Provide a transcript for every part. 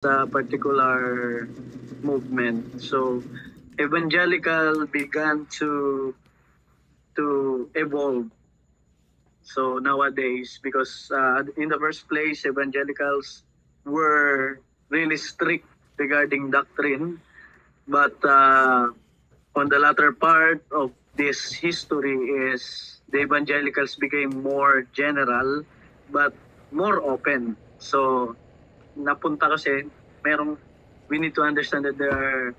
particular movement. So evangelical began to evolve. So nowadays, because in the first place, evangelicals were really strict regarding doctrine, but on the latter part of this history is the evangelicals became more general but more open. So napunta kasi merong we need to understand that there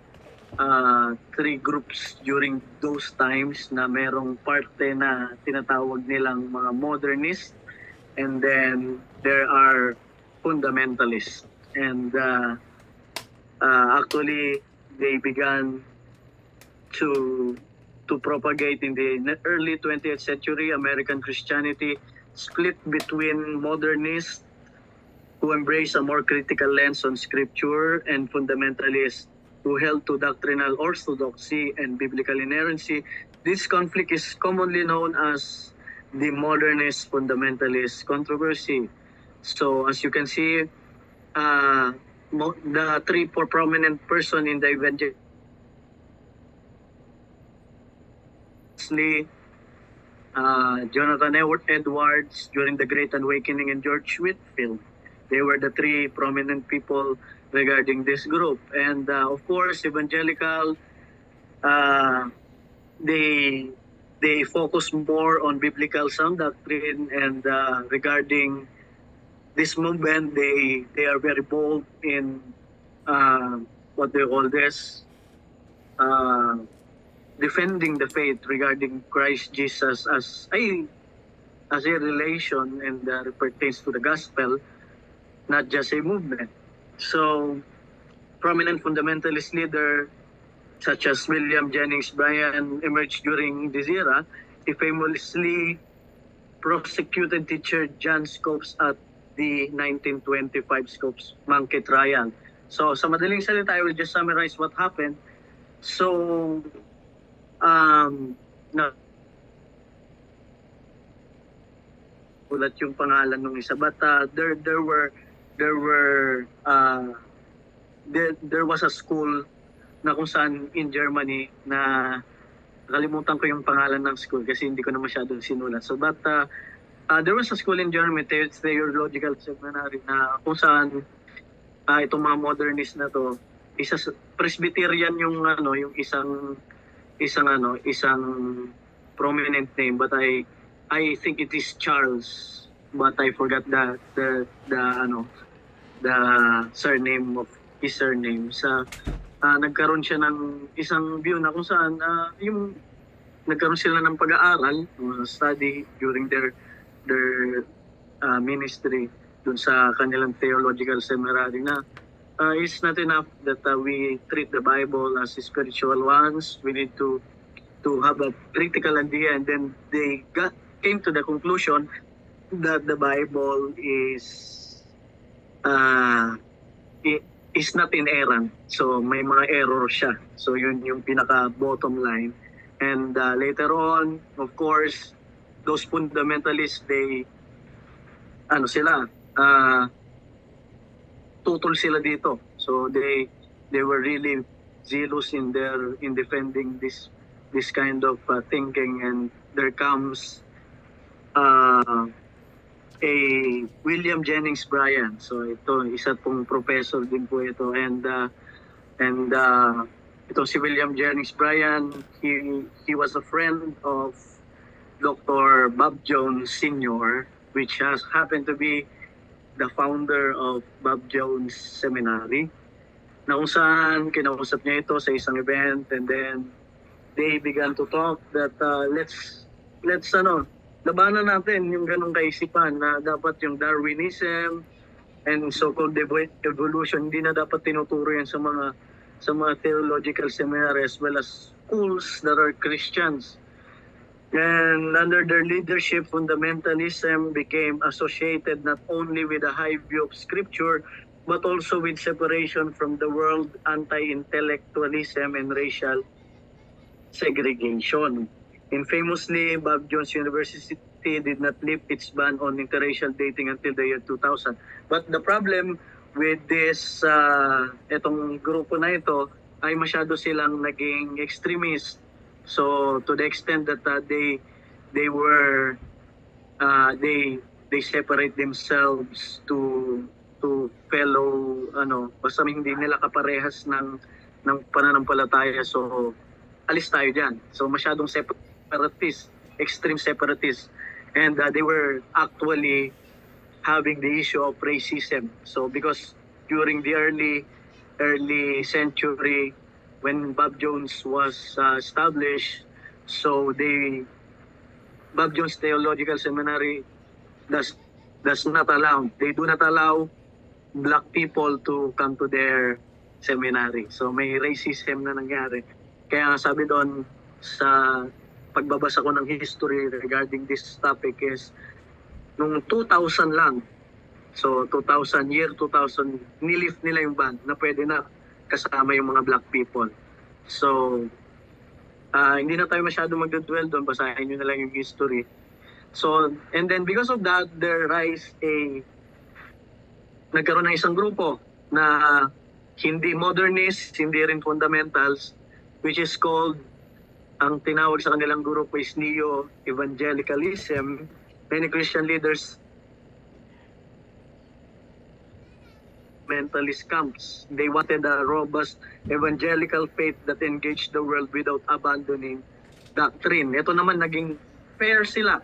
are three groups during those times na merong parte na tinatawag nilang mga modernist, and then there are fundamentalists, and actually they began to propagate in the early 20th century. American Christianity split between modernists who embrace a more critical lens on scripture and fundamentalists who held to doctrinal orthodoxy and biblical inerrancy. This conflict is commonly known as the modernist fundamentalist controversy. So as you can see, the three prominent person in the evangelical Jonathan Edwards during the Great Awakening, and George Whitefield. They were the three prominent people regarding this group. And of course, evangelical, they focus more on biblical sound doctrine, and regarding this movement, they are very bold in what they call this, defending the faith regarding Christ Jesus as a relation, and pertains to the gospel, not just a movement. So prominent fundamentalist leader such as William Jennings Bryan emerged during this era. He famously prosecuted teacher John Scopes at the 1925 Scopes Monkey Trial. So sa madaling salita, I will just summarize what happened. So ulat yung pangalan ng isa, but there was a school na kung saan in Germany na nakalimutan ko yung pangalan ng school kasi hindi ko na masyadong sinulat. So but there was a school in Germany, Theological Seminary, na kung saan itong mga modernist na to, Presbyterian yung isang prominent name, but I think it is Charles, but I forgot the surname of his surname. Sa nagkaroon siya ng isang view na kung saan yung nagkaroon sila ng pag-aaral, study during their ministry dun sa kanilang theological seminary na it's not enough that we treat the Bible as spiritual ones. We need to have a critical idea, and then they came to the conclusion that the Bible is not inerrant. So may mga error siya. So yun yung pinaka bottom line. And later on, of course, those fundamentalists, they tutol sila dito. So they were really zealous in defending this kind of thinking, and there comes a William Jennings Bryan. So ito, isa pong professor din po ito, and ito si William Jennings Bryan, he was a friend of Dr. Bob Jones Sr., which has happened to be the founder of Bob Jones Seminary, na kung saan kinausap niya ito sa isang event, and then they began to talk that let's labanan natin yung ganong kaisipan na dapat yung Darwinism and so-called evolution, hindi na dapat tinuturo yan sa mga theological seminary as well as schools that are Christians. And under their leadership, fundamentalism became associated not only with a high view of scripture, but also with separation from the world, anti-intellectualism, and racial segregation. And famously, Bob Jones University did not lift its ban on interracial dating until the year 2000. But the problem with this, itong grupo na ito, ay masyado silang naging extremist. So to the extent that they were they separate themselves to fellow basta hindi nila kaparehas ng pananampalataya, so alis tayo diyan. So masyadong separatist, extreme separatist, and they were actually having the issue of racism. So because during the early century when Bob Jones was established, so Bob Jones Theological Seminary does not allow, they do not allow black people to come to their seminary. So may racism na nangyari. Kaya sabi doon sa pagbabasa ko ng history regarding this topic is nung 2000 lang, so 2000, year 2000, nilift nila yung ban na pwede na kasama yung mga black people. So hindi na tayo masyado magdudwell doon, basahin nyo na lang yung history. So, and then because of that, nagkaroon ng isang grupo na hindi modernist, hindi rin fundamentals, which is called, ang tinawag sa kanilang grupo is Neo-Evangelicalism. Many Christian leaders mentalist camps. They wanted a robust evangelical faith that engaged the world without abandoning doctrine. Ito naman naging fair sila.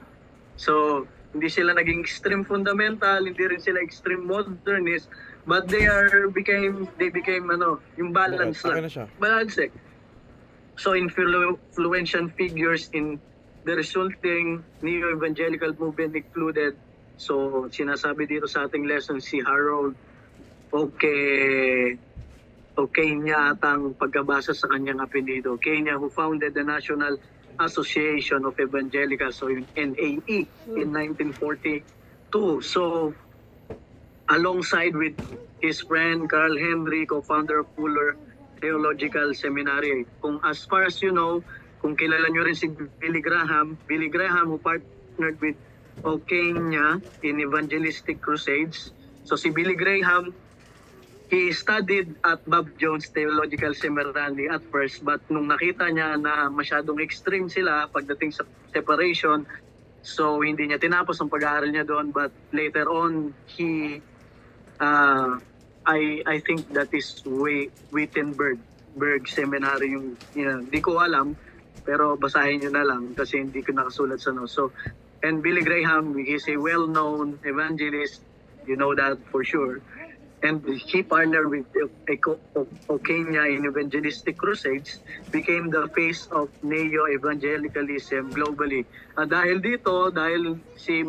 So, hindi sila naging extreme fundamental, hindi rin sila extreme modernist, but they became yung balance lang. Balance eh. So, influential figures in the resulting neo-evangelical movement included, so sinasabi dito sa ating lesson si Harold Okeña atang pagkabasa sa kanyang apelido. Okeña, who founded the National Association of Evangelicals, so yung NAE, in 1942. So, alongside with his friend Carl Henry, co-founder of Fuller Theological Seminary. Kung as far as you know, kung kilala nyo rin si Billy Graham who partnered with Okeña in evangelistic crusades. So si Billy Graham, he studied at Bob Jones Theological Seminary at first, but nung nakita niya na masyadong extreme sila pagdating sa separation, so hindi niya tinapos ang pag-aaral niya doon, but later on, I think that is Wittenberg Seminary yung, di ko alam, pero basahin niyo na lang kasi hindi ko nakasulat sa no. So, and Billy Graham, he's a well-known evangelist, you know that for sure. And he partnered with Okeña in evangelistic crusades, became the face of neo-evangelicalism globally. Dahil si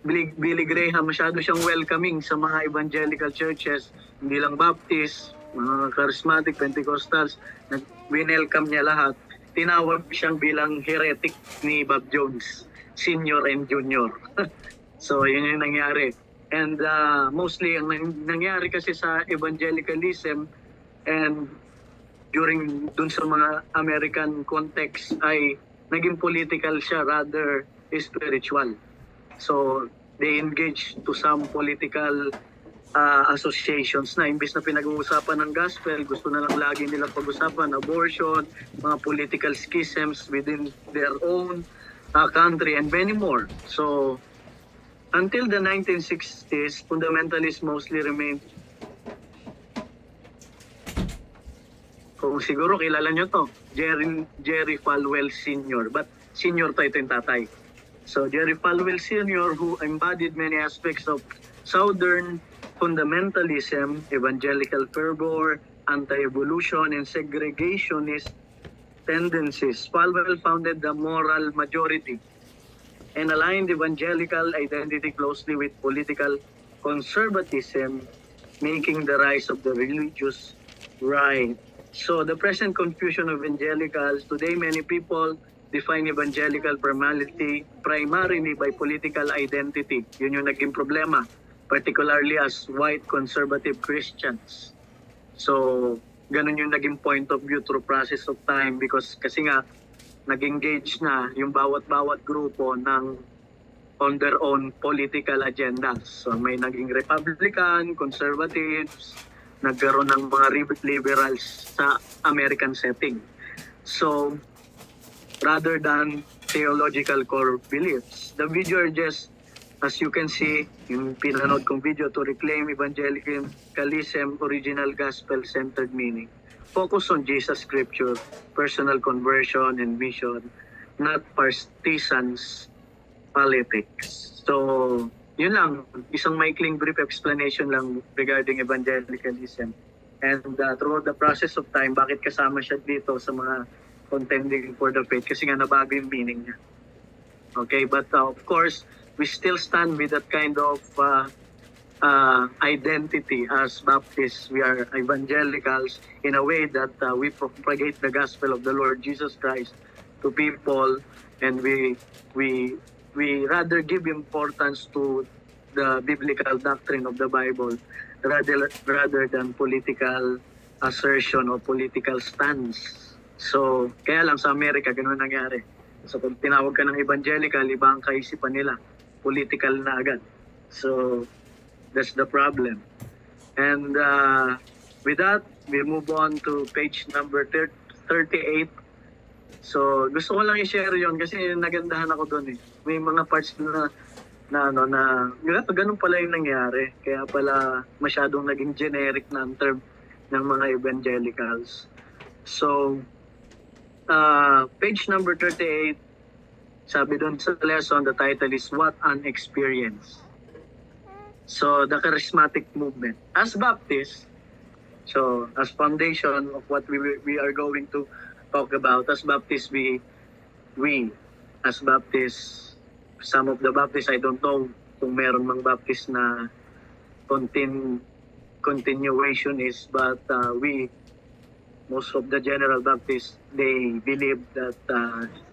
Billy Graham, masyado siyang welcoming sa mga evangelical churches, hindi lang Baptist, mga charismatic, Pentecostals, winelcome niya lahat. Tinawag siyang bilang heretic ni Bob Jones, senior and junior. So, yun yung nangyari. And mostly, ang nangyari kasi sa evangelicalism and dun sa mga American context ay naging political siya rather spiritual. So, they engage to some political associations na imbis na pinag-uusapan ng gospel, gusto na lang lagi nila pag-usapan abortion, mga political schisms within their own country, and many more. So, until the 1960s, fundamentalists mostly remained. Kung siguro kilala nyo to, Jerry Falwell Sr. But senior to, ito yung tatay. So Jerry Falwell Sr., who embodied many aspects of Southern fundamentalism, evangelical fervor, anti-evolution, and segregationist tendencies. Falwell founded the Moral Majority and aligned evangelical identity closely with political conservatism, making the rise of the religious right. So the present confusion of evangelicals, today many people define evangelical primarily by political identity. Yun yung naging problema, particularly as white conservative Christians. So ganun yung naging point of view through process of time, because kasi nga nag-engage na yung bawat grupo ng on their own political agendas. So may naging Republican, conservatives, nagkaroon ng mga liberals sa American setting. So rather than theological core beliefs, the video are just, as you can see, yung pinanood kong video, to reclaim evangelicalism, original gospel-centered meaning. Focus on Jesus, scripture, personal conversion, and mission, not partisans politics. So, yun lang. Isang maikling brief explanation lang regarding evangelicalism. And throughout the process of time, bakit kasama siya dito sa mga contending for the faith? Kasi nga nabago yung meaning niya. Okay, but of course, we still stand with that kind of identity as Baptists. We are evangelicals in a way that we propagate the gospel of the Lord Jesus Christ to people, and we rather give importance to the biblical doctrine of the Bible rather than political assertion or political stance. So, kaya lang sa Amerika, ganoon nangyari. So, pag tinawag ka ng evangelical, iba ang kaisipan nila. Political na agad. So, that's the problem. And with that, we move on to page number 38. So, gusto ko lang i-share yon kasi nagandahan ako doon eh. May mga parts na ganun pala yung nangyari. Kaya pala masyadong naging generic na ang term ng mga evangelicals. So, page number 38, sabi doon sa lesson, the title is What an Experience. So, the charismatic movement. As Baptists, so as foundation of what we are going to talk about, as Baptists, we as Baptists, some of the Baptists, I don't know kung meron mang Baptist na continuationist, but most of the General Baptists, they believe that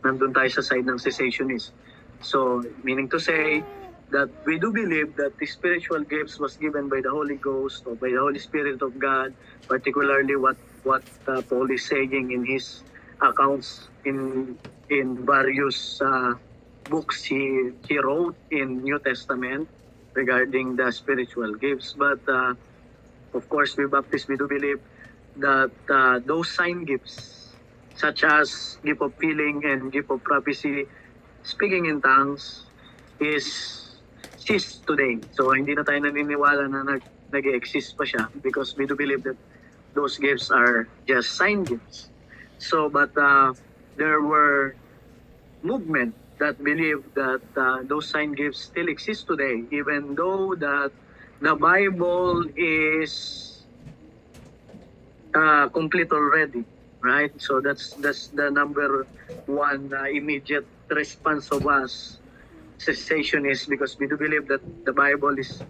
nandun tayo sa side ng cessationist. So, meaning to say that we do believe that the spiritual gifts was given by the Holy Ghost or by the Holy Spirit of God, particularly what Paul is saying in his accounts in various books he wrote in New Testament regarding the spiritual gifts. But of course, we Baptists, we do believe that those sign gifts, such as gift of healing and gift of prophecy, speaking in tongues, exists today. So hindi na tayo naniniwala na nag-exist pa siya, because we do believe that those gifts are just sign gifts. So, but there were movement that believe that those sign gifts still exist today, even though that the Bible is complete already, right? So that's the number one immediate response of us cessationists, because we do believe that the Bible is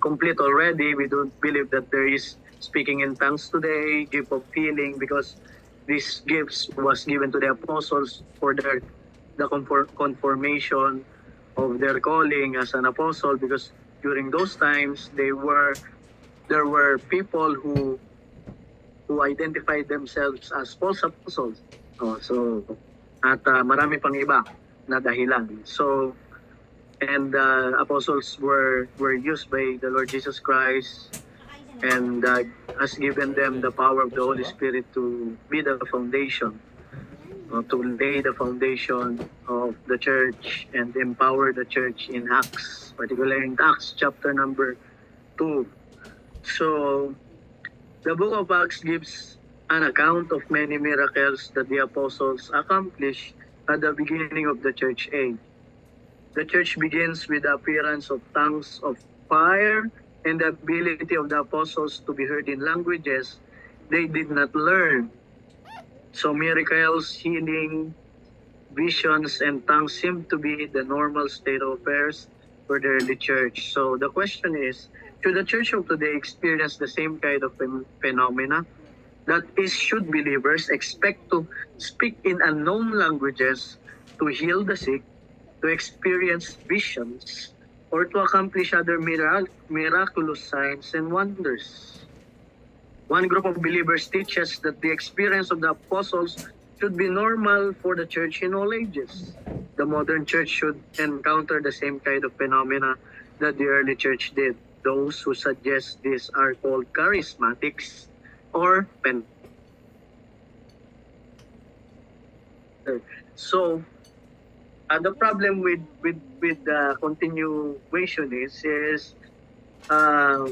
complete already. We don't believe that there is speaking in tongues today, gift of healing, because these gifts was given to the apostles for the confirmation of their calling as an apostle, because during those times there were people who identified themselves as false apostles. At marami pang iba na dahilan. So, and apostles were used by the Lord Jesus Christ, and has given them the power of the Holy Spirit to be the foundation, to lay the foundation of the church and empower the church in Acts, particularly in Acts chapter number 2. So, the book of Acts gives an account of many miracles that the apostles accomplished at the beginning of the church age. The church begins with the appearance of tongues of fire and the ability of the apostles to be heard in languages they did not learn. So miracles, healing, visions, and tongues seem to be the normal state of affairs for the early church. So the question is, should the church of today experience the same kind of phenomena? That is, should believers expect to speak in unknown languages, to heal the sick, to experience visions, or to accomplish other miraculous signs and wonders? One group of believers teaches that the experience of the apostles should be normal for the church in all ages. the modern church should encounter the same kind of phenomena that the early church did. Those who suggest this are called charismatics or Pentecostals. So, the problem with the continuation is uh,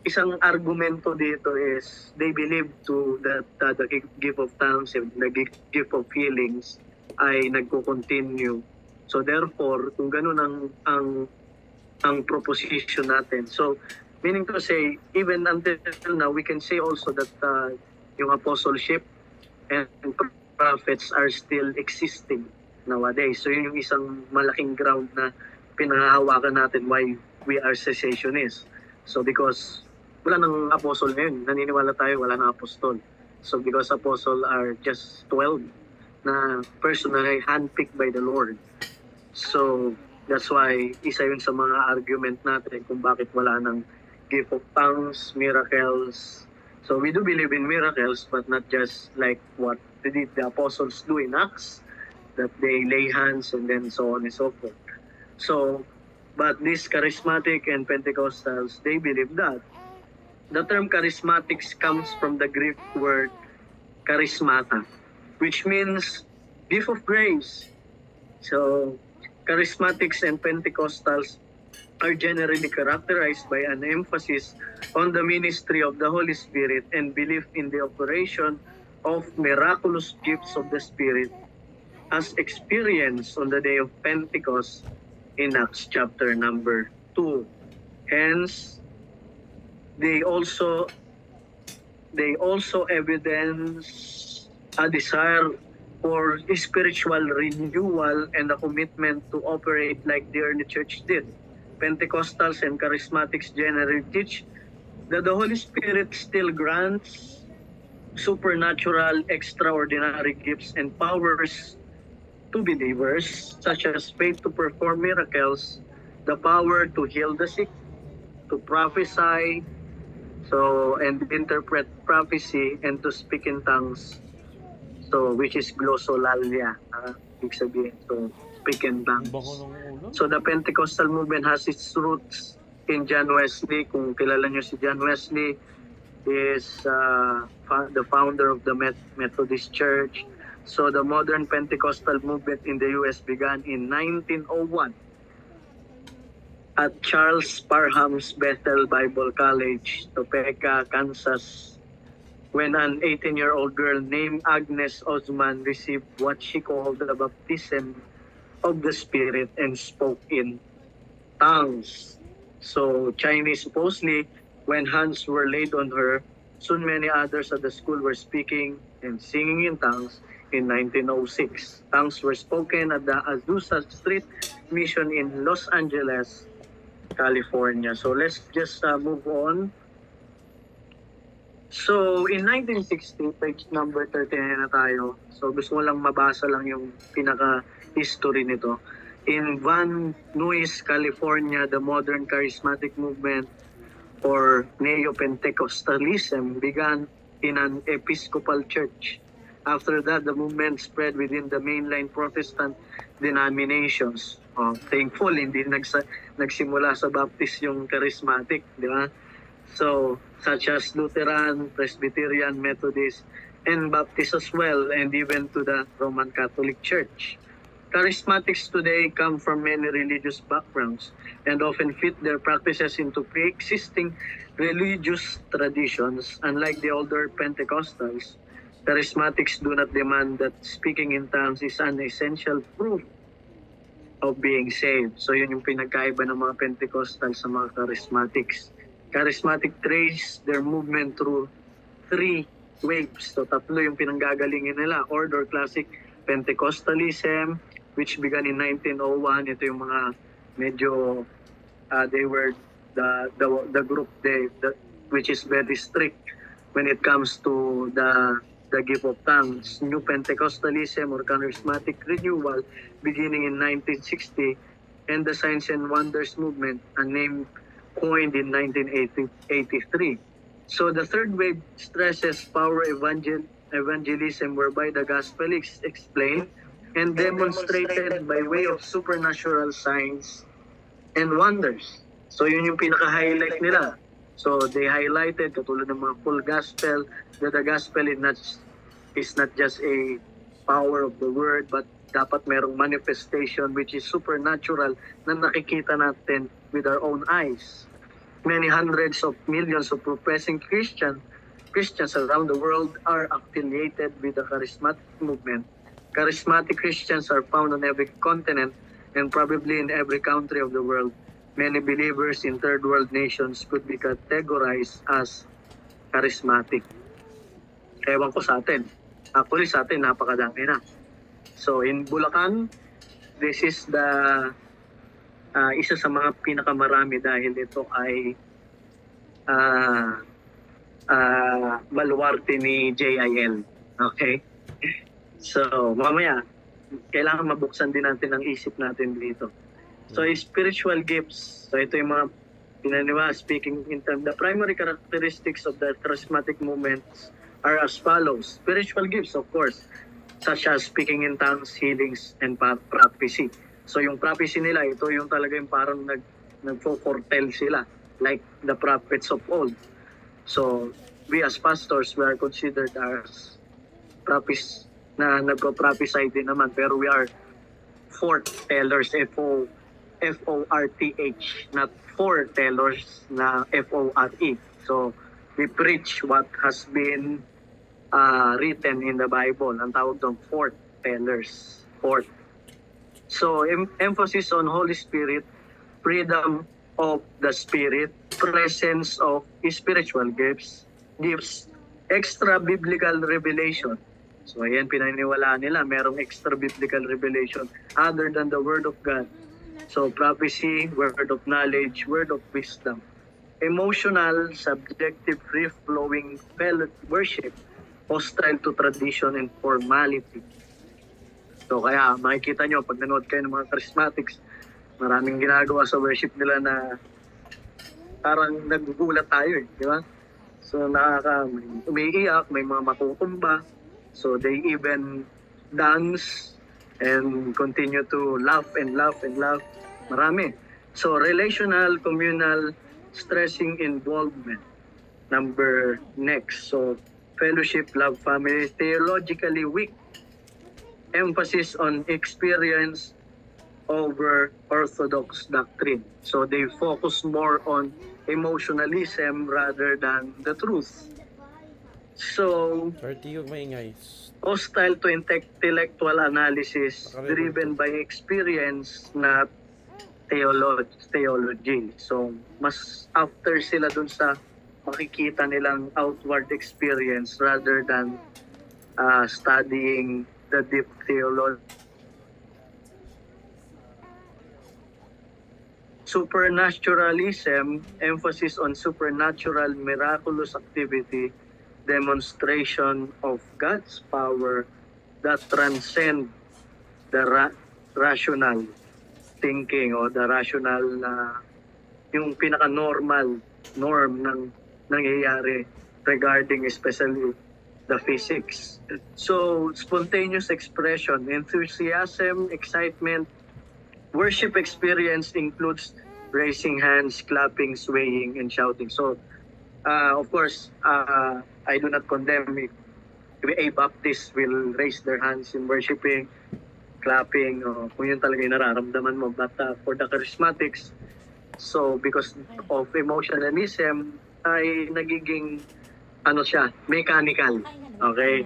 isang argumento dito is they believe to that the gift of tongues and the gift of healings ay nagko-continue. So therefore, kung ganun ang proposition natin. So meaning to say, even until now, we can say also that yung apostleship and prophets are still existing nowadays. So yun yung isang malaking ground na pinangahawakan natin why we are cessationists. So because wala nang apostle ngayon, naniniwala tayo wala nang apostol. So because apostle are just 12 na personally handpicked by the Lord. So that's why isa yun sa mga argument natin kung bakit wala nang gift of tongues, miracles. So we do believe in miracles, but not just like what the apostles do in Acts, that they lay hands and then so on and so forth. So, but these charismatic and Pentecostals, they believe that the term charismatics comes from the Greek word charismata, which means gift of grace. So, charismatics and Pentecostals are generally characterized by an emphasis on the ministry of the Holy Spirit and belief in the operation of miraculous gifts of the Spirit as experienced on the day of Pentecost in Acts chapter number 2. Hence, they also evidence a desire for spiritual renewal and a commitment to operate like the early church did. Pentecostals and charismatics generally teach that the Holy Spirit still grants supernatural, extraordinary gifts and powers to believers, such as faith to perform miracles, the power to heal the sick, to prophesy, and interpret prophecy, and to speak in tongues, which is glossolalia, ibig sabihin, so speak in tongues. So the Pentecostal movement has its roots in John Wesley. Kung kilala nyo si John Wesley, is the founder of the Methodist Church. So the modern Pentecostal movement in the U.S. began in 1901 at Charles Parham's Bethel Bible College, Topeka, Kansas, when an 18-year-old girl named Agnes Osman received what she called the baptism of the Spirit and spoke in tongues. So Chinese supposedly, when hands were laid on her, soon many others at the school were speaking and singing in tongues in 1906. Tongues were spoken at the Azusa Street Mission in Los Angeles, California. So let's just move on. So in 1960, page number 39 na tayo. So gusto ko lang mabasa lang yung pinaka-history nito. In Van Nuys, California, the modern charismatic movement or Neo-Pentecostalism began in an Episcopal church. After that, the movement spread within the mainline Protestant denominations. Thankful, hindi nagsimula sa Baptist yung charismatic, di ba? So, such as Lutheran, Presbyterian, Methodist, and Baptist as well, and even to the Roman Catholic Church. Charismatics today come from many religious backgrounds and often fit their practices into pre-existing religious traditions. Unlike the older Pentecostals, charismatics do not demand that speaking in tongues is an essential proof of being saved. So yun yung pinagkaiba ng mga Pentecostals sa mga charismatics. Charismatic trace their movement through 3 waves. So tatlo yung pinanggagalingin nila. Order Classic Pentecostalism, which began in 1901. Ito yung mga medyo, they were the group which is very strict when it comes to the gift of tongues. New Pentecostalism or Charismatic Renewal beginning in 1960, and the Signs and Wonders movement, a name coined in 1983. So the third wave stresses power evangelism, whereby the gospel is explained and demonstrated by way of supernatural signs and wonders. So yun yung pinaka-highlight nila. So they highlighted, katulad ng mga full gospel, that the gospel is not just a power of the word, but dapat merong manifestation which is supernatural na nakikita natin with our own eyes. Many hundreds of millions of professing Christians around the world are affiliated with the charismatic movement. Charismatic Christians are found on every continent and probably in every country of the world. Many believers in third world nations could be categorized as charismatic. Ewan ko sa atin. Actually sa atin napakadami na. So in Bulacan, this is the isa sa mga pinakamarami dahil ito ay baluarte ni JIL. Okay? So mamaya, kailangan mabuksan din natin ang isip natin dito. So spiritual gifts. So ito yung mga pinaniwa, speaking in terms, the primary characteristics of the charismatic movements are as follows. Spiritual gifts, of course, such as speaking in tongues, healings, and prophecy. So yung prophecy nila, ito yung talaga yung parang nagfo-foretell sila, like the prophets of old. So we as pastors, we are considered as prophets na nagpo-prophesy din naman, pero we are foretellers, F-O-R-T-H, not foretellers na F-O-R-E. So, we preach what has been written in the Bible. Ang tawag doon, foretellers. Fort. So, emphasis on Holy Spirit, freedom of the Spirit, presence of spiritual gifts, extra biblical revelation. So, ayan, pinaniwalaan nila, merong extra biblical revelation other than the Word of God. So, prophecy, word of knowledge, word of wisdom. Emotional, subjective, free-flowing worship, hostile to tradition and formality. So, kaya makikita nyo, pag nanood kayo ng mga charismatics, maraming ginagawa sa worship nila na parang nagugulat tayo, di ba? So, umiiyak, may mga matutumba. So, they even dance and continue to laugh and laugh and laugh. Marami. So, relational, communal, stressing involvement. Next. So, fellowship, love, family, theologically weak. Emphasis on experience over orthodox doctrine. So, they focus more on emotionalism rather than the truth. So, hostile to intellectual analysis driven by experience, not theology. So, mas after sila dun sa makikita nilang outward experience rather than studying the deep theology. Supernaturalism, emphasis on supernatural miraculous activity, demonstration of God's power that transcend the rational thinking o the rational yung pinaka-normal norm ng nangyayari regarding especially the physics. So, spontaneous expression, enthusiasm, excitement, worship experience includes raising hands, clapping, swaying, and shouting. So, of course, I do not condemn if a Baptist will raise their hands in worshiping, clapping, kung yun talaga yung nararamdaman mo. But for the charismatics, so because of emotionalism, ay nagiging, mechanical. Okay?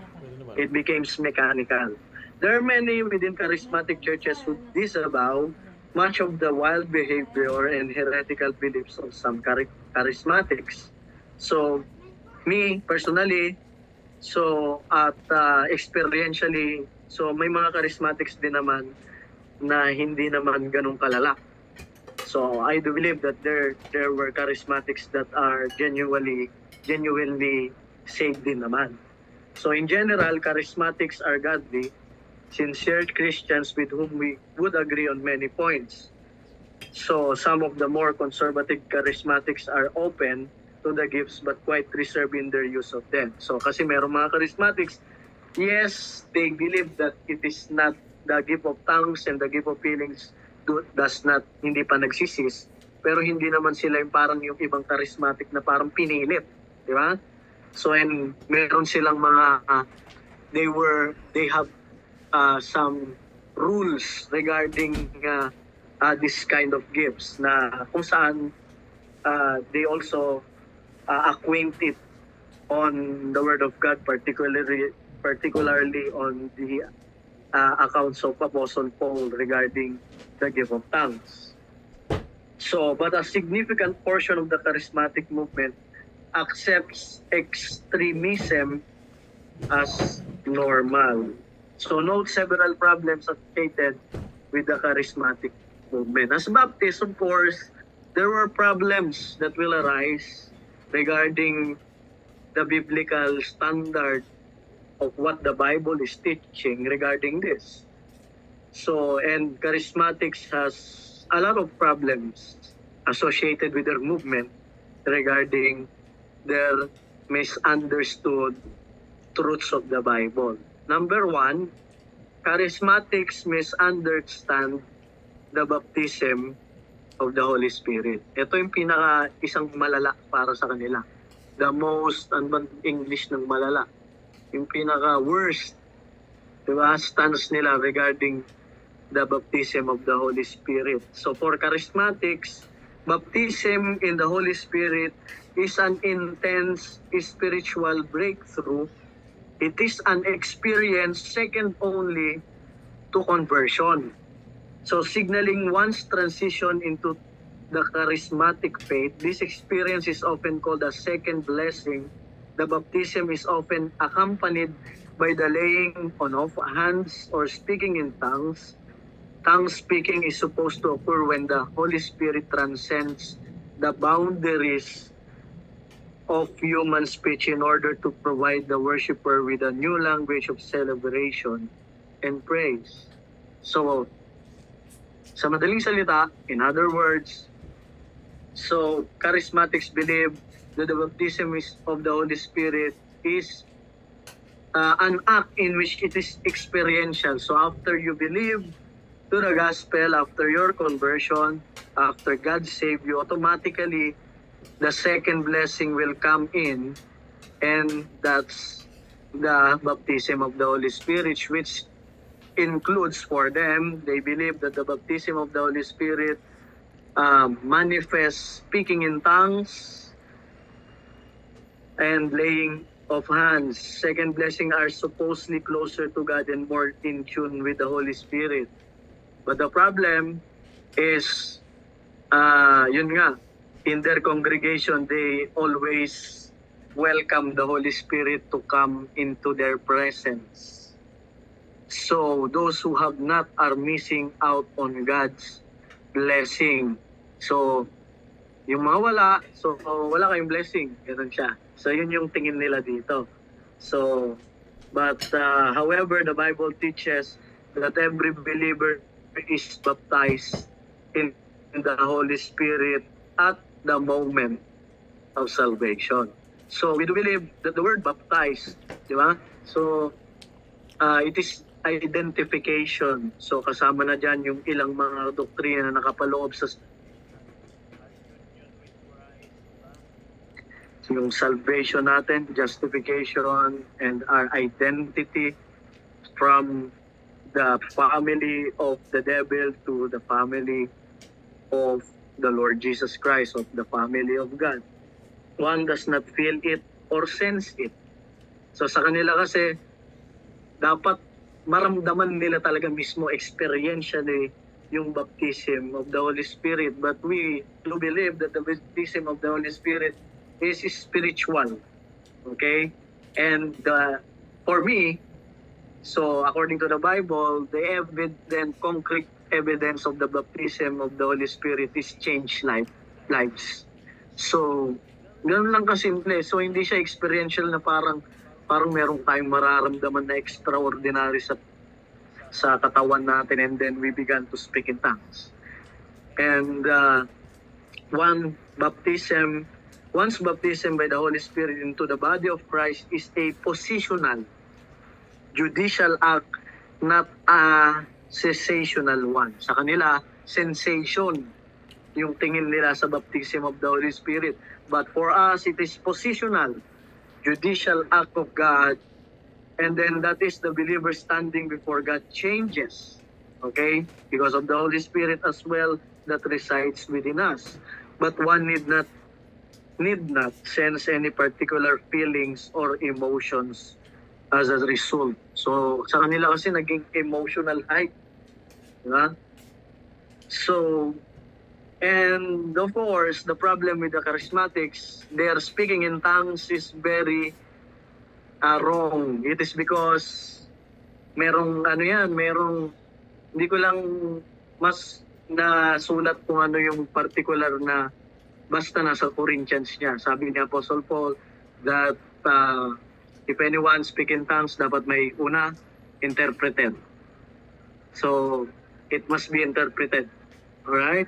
It becomes mechanical. There are many within charismatic churches who disavow much of the wild behavior and heretical beliefs of some charismatics. So, me personally, so at experientially, so may mga charismatics din naman na hindi naman ganun kalala. So I do believe that there were charismatics that are genuinely saved din naman. So in general, charismatics are godly, sincere Christians with whom we would agree on many points. So some of the more conservative charismatics are open to the gifts but quite reserved in their use of them. So kasi merong mga charismatics, yes, they believe that it is not the gift of tongues and the gift of healings hindi pa nagsisis, pero hindi naman sila yung parang yung ibang charismatic na parang pinilit, di ba? So, and meron silang mga, they have some rules regarding this kind of gifts na kung saan they also acquainted on the Word of God, particularly on the accounts of Apostle Paul regarding the gift of tongues. So, but a significant portion of the charismatic movement accepts extremism as normal. So, note several problems associated with the charismatic movement. As Baptists, of course, there were problems that will arise regarding the biblical standard of what the Bible is teaching regarding this. So, and charismatics has a lot of problems associated with their movement regarding their misunderstood truths of the Bible. Number one, charismatics misunderstand the baptism of the Holy Spirit. Ito yung isang malala para sa kanila. The most, English ng malala. Yung worst, diba, stance nila regarding the baptism of the Holy Spirit. So for charismatics, baptism in the Holy Spirit is an intense spiritual breakthrough. It is an experience second only to conversion. So signaling one's transition into the charismatic faith, this experience is often called a second blessing. The baptism is often accompanied by the laying on of hands or speaking in tongues. Tongue speaking is supposed to occur when the Holy Spirit transcends the boundaries of human speech in order to provide the worshiper with a new language of celebration and praise. So, sa madaling salita, in other words, so charismatics believe that the baptism of the Holy Spirit is an act in which it is experiential. So after you believe to the gospel, after your conversion, after God saved you, automatically the second blessing will come in, and that's the baptism of the Holy Spirit, which includes for them, they believe that the baptism of the Holy Spirit manifests speaking in tongues and laying of hands. Second blessing are supposedly closer to God and more in tune with the Holy Spirit. But the problem is, yun nga, in their congregation, they always welcome the Holy Spirit to come into their presence. So those who have not are missing out on God's blessing. So, yung mga wala, so wala kayong blessing. Ganun siya. So, yun yung tingin nila dito. So, but however, the Bible teaches that every believer is baptized in the Holy Spirit at the moment of salvation. So, we do believe that the word baptized, di ba? So, it is identification. So, kasama na dyan yung ilang mga doktrina na nakapaloob sa yung salvation natin, justification, and our identity from the family of the devil to the family of the Lord Jesus Christ, of the family of God. One does not feel it or sense it. So sa kanila kasi, dapat maramdaman nila talaga mismo experientially yung baptism of the Holy Spirit. But we do believe that the baptism of the Holy Spirit is spiritual. Okay? And for me, so according to the Bible, the concrete evidence of the baptism of the Holy Spirit is changed lives. So, ganoon lang kasimple. So, hindi siya experiential na parang meron tayong mararamdaman na extraordinary sa katawan natin, and then we began to speak in tongues. And once baptism by the Holy Spirit into the body of Christ is a positional, judicial act, not a sensational one. Sa kanila, sensation yung tingin nila sa baptism of the Holy Spirit. But for us, it is positional, judicial act of God. And then that is the believer standing before God changes. Okay? Because of the Holy Spirit as well that resides within us. But one need not sense any particular feelings or emotions as a result. So, sa kanila kasi naging emotional high. Diba? So, and of course, the problem with the charismatics, their speaking in tongues is very wrong. It is because merong hindi ko lang mas nasulat kung ano yung particular na basta nasa Corinthians niya. Sabi ni Apostle Paul that if anyone speak in tongues, dapat may una interpreted. So, it must be interpreted. Alright?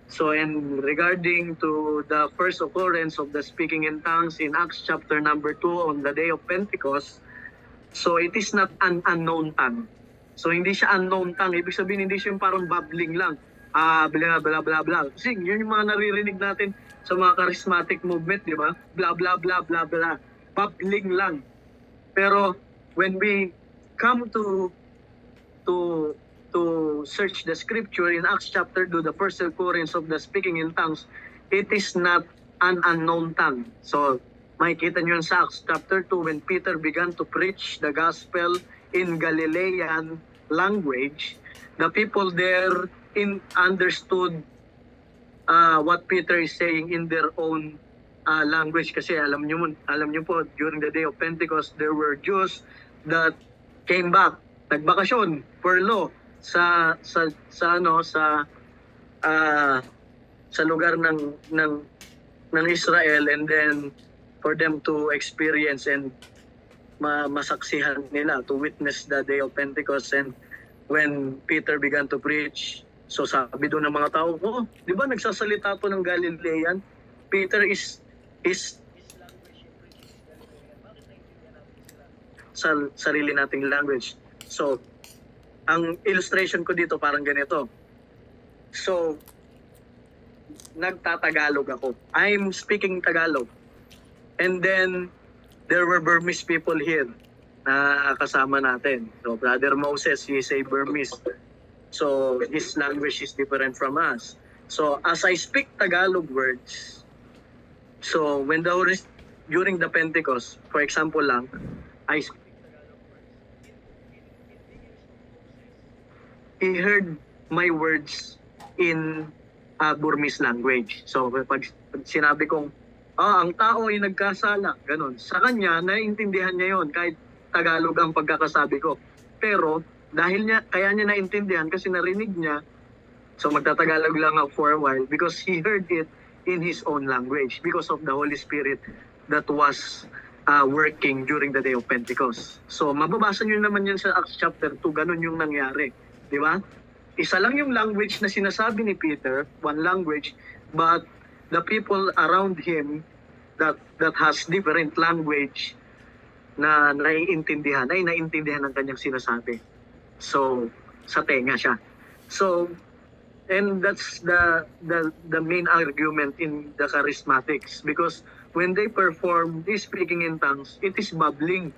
So, and regarding to the first occurrence of the speaking in tongues in Acts chapter number 2 on the day of Pentecost, so it is not an unknown tongue. So, hindi siya unknown tongue. Ibig sabihin, hindi siya yung parang babbling lang. Bla bla bla bla. Kasi yun yung mga naririnig natin sa mga charismatic movement, di ba? Bla bla bla bla bla. Babbling lang. Pero when we come to search the scripture in Acts chapter 2, the first occurrence of the speaking in tongues, it is not an unknown tongue. So, makikita nyo sa Acts chapter 2 when Peter began to preach the gospel in Galilean language, the people there understood what Peter is saying in their own language. Kasi alam nyo po, during the day of Pentecost, there were Jews that came back, nagbakasyon, furlough, sa lugar ng Israel, and then for them to experience and masaksihan nila, to witness the day of Pentecost. And when Peter began to preach, so sabi doon ng mga tao, di ba nagsasalita to ng Galilean? Peter is sa sarili nating language. So, ang illustration ko dito parang ganito. So, nagtatagalog ako. I'm speaking Tagalog. And then, there were Burmese people here na kasama natin. So, Brother Moses, he is a Burmese. So, his language is different from us. So, as I speak Tagalog words, so, during the Pentecost, for example lang, I speak he heard my words in Burmese language. So, pag sinabi kong, ang tao ay nagkasala, ganun. Sa kanya, naiintindihan niya yon kahit Tagalog ang pagkakasabi ko. Pero, kaya niya naintindihan kasi narinig niya, so magtatagalog lang ako for a while because he heard it in his own language because of the Holy Spirit that was working during the day of Pentecost. So, mababasa niyo naman yan sa Acts chapter 2, ganun yung nangyari. Di ba? Isa lang yung language na sinasabi ni Peter, one language, but the people around him that has different language na naiintindihan ng kanyang sinasabi. So, sa tenga siya. So, and that's the main argument in the charismatics because when they perform this speaking in tongues, it is babbling.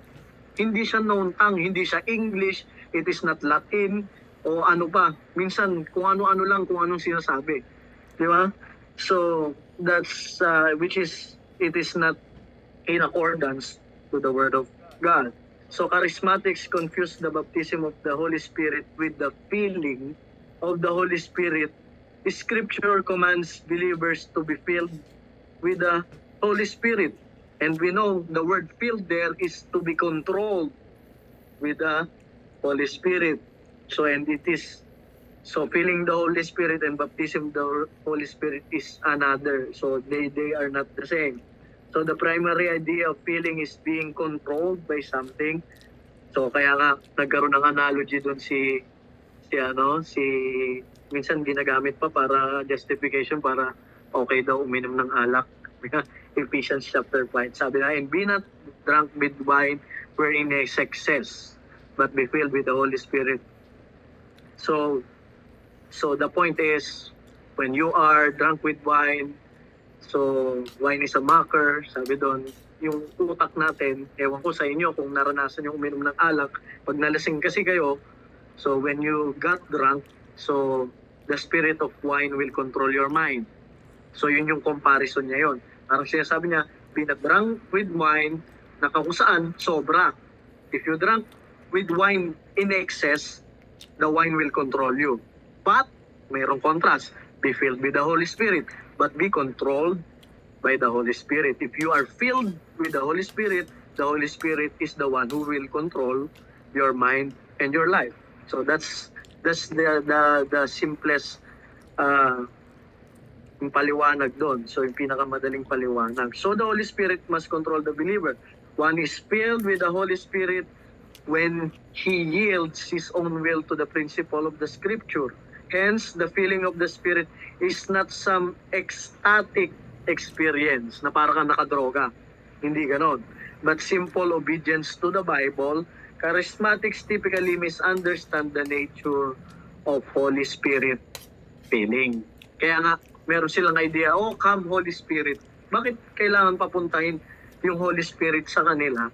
Hindi siya known tongue, hindi siya English, it is not Latin, o ano pa, minsan kung ano-ano lang, kung anong sinasabi. Di ba? So, that's, it is not in accordance to the Word of God. So, charismatics confuse the baptism of the Holy Spirit with the feeling of the Holy Spirit. Scripture commands believers to be filled with the Holy Spirit. And we know the word filled there is to be controlled with the Holy Spirit. So, and it is, so filling the Holy Spirit and baptism of the Holy Spirit is another. So, they are not the same. So, the primary idea of filling is being controlled by something. So, kaya nga, nagkaroon ng analogy doon minsan ginagamit pa para justification, para okay daw uminom ng alak. Ephesians chapter 5. Sabi na, and be not drunk with wine wherein is excess, but be filled with the Holy Spirit. So the point is, when you are drunk with wine, so wine is a mocker, sabi doon, yung utak natin, ewan ko sa inyo kung naranasan yung uminom ng alak, pag nalasing kasi kayo, so when you got drunk, so the spirit of wine will control your mind. So yun yung comparison niya yun. Parang sinasabi niya, pinag-drunk with wine, nakakusaan, sobra. If you drunk with wine in excess, the wine will control you. But, mayroong contrast. Be filled with the Holy Spirit, but be controlled by the Holy Spirit. If you are filled with the Holy Spirit is the one who will control your mind and your life. So that's the simplest yung paliwanag doon. So yung pinakamadaling paliwanag. So the Holy Spirit must control the believer. One is filled with the Holy Spirit when he yields his own will to the principle of the Scripture. Hence, the filling of the Spirit is not some ecstatic experience na parang nakadroga. Hindi ganon. But simple obedience to the Bible. Charismatics typically misunderstand the nature of Holy Spirit filling. Kaya nga, meron silang idea, oh, come Holy Spirit. Bakit kailangan papuntahin yung Holy Spirit sa kanila?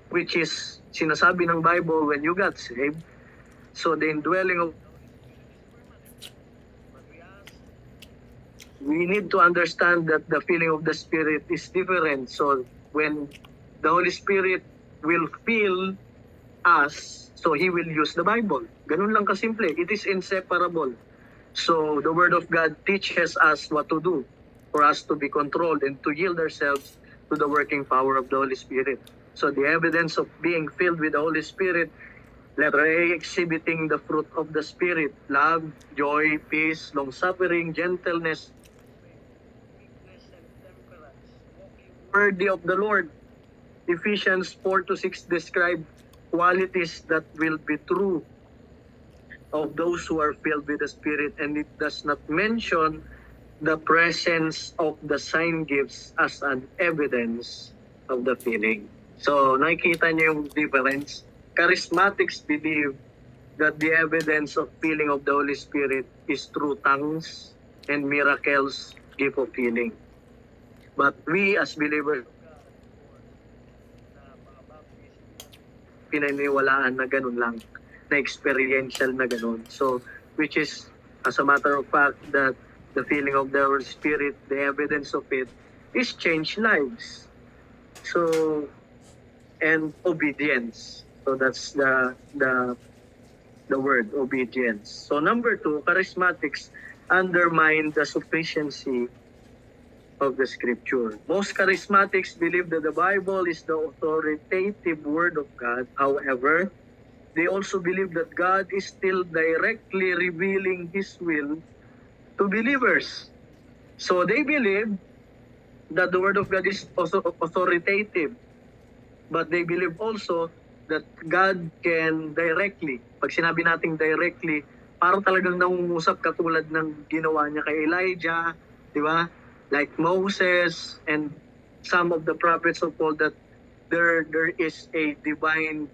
Which is, sinasabi ng Bible, when you got saved, so the indwelling of we need to understand that the feeling of the Spirit is different. So when the Holy Spirit will fill us, so He will use the Bible. Ganun lang kasimple. It is inseparable. So the Word of God teaches us what to do for us to be controlled and to yield ourselves to the working power of the Holy Spirit. So the evidence of being filled with the Holy Spirit, letter A, exhibiting the fruit of the Spirit, love, joy, peace, long-suffering, gentleness, worthy of the Lord. Ephesians 4-6 describe qualities that will be true of those who are filled with the Spirit, and it does not mention the presence of the sign gifts as an evidence of the filling. So, nakikita niyo yung difference. Charismatics believe that the evidence of filling of the Holy Spirit is through tongues and miracles, gift of healing. But we as believers, pinaniwalaan na ganun lang, na experiential na ganun. So, which is, as a matter of fact, that the feeling of the Holy Spirit, the evidence of it, is change lives. So, and obedience. So that's the word, obedience. So number 2, charismatics undermine the sufficiency of the Scripture. Most charismatics believe that the Bible is the authoritative Word of God. However, they also believe that God is still directly revealing His will to believers. So they believe that the Word of God is also authoritative. But they believe also that God can directly, pag sinabi nating directly, parang talagang nangungusap katulad ng ginawa niya kay Elijah, di ba? Like Moses and some of the prophets of old, that there is a divine,